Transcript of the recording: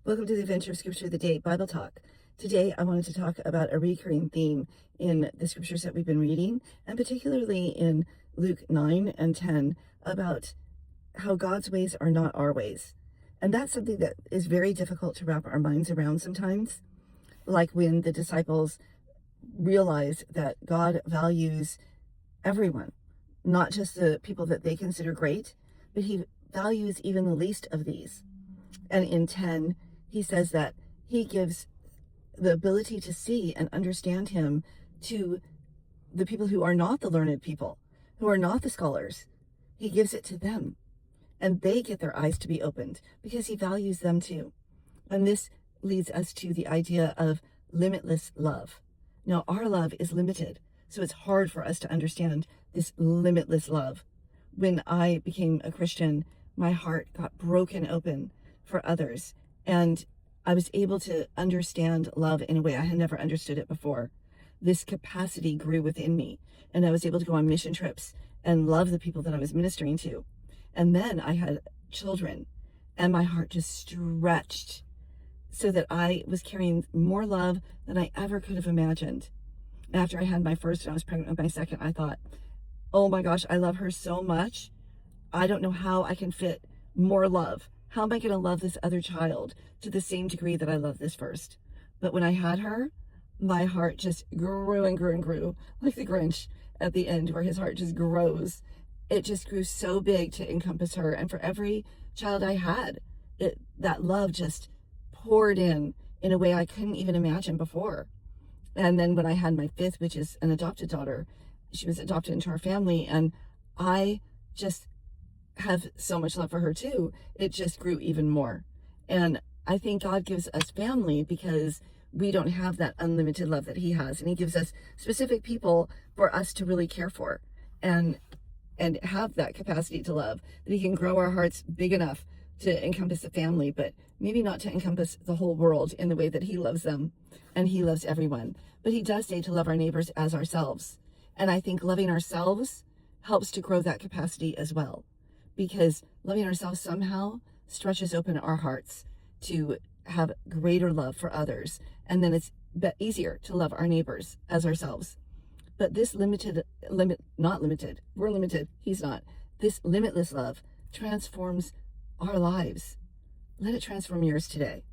Welcome to the Adventure of Scripture of the Day Bible Talk. Today I wanted to talk about a recurring theme in the scriptures that we've been reading, and particularly in Luke 9 and 10, about how God's ways are not our ways. And that's something that is very difficult to wrap our minds around sometimes, like when the disciples realize that God values everyone, not just the people that they consider great, but he values even the least of these. And in 10, he says that he gives the ability to see and understand him to the people who are not the learned people, who are not the scholars. He gives it to them, and they get their eyes to be opened because he values them too. And this leads us to the idea of limitless love. Now, our love is limited, so it's hard for us to understand this limitless love. When I became a Christian, my heart got broken open for others, and I was able to understand love in a way I had never understood it before. This capacity grew within me, and I was able to go on mission trips and love the people that I was ministering to. And then I had children, and my heart just stretched so that I was carrying more love than I ever could have imagined. After I had my first and I was pregnant with my second, I thought, oh my gosh, I love her so much. I don't know how I can fit more love. How am I going to love this other child to the same degree that I love this first? But when I had her, my heart just grew and grew and grew, like the Grinch at the end, where his heart just grows. It just grew so big to encompass her. And for every child I had, that love just poured in a way I couldn't even imagine before. And then when I had my fifth, which is an adopted daughter, she was adopted into our family, and I just have so much love for her too. It just grew even more. And I think God gives us family because we don't have that unlimited love that he has, and he gives us specific people for us to really care for and have that capacity to love, that he can grow our hearts big enough to encompass the family, but maybe not to encompass the whole world in the way that he loves them, and he loves everyone. But he does say to love our neighbors as ourselves. And I think loving ourselves helps to grow that capacity as well, because loving ourselves somehow stretches open our hearts to have greater love for others. And then it's easier to love our neighbors as ourselves. But this not limited, we're limited, he's not. This limitless love transforms our lives. Let it transform yours today.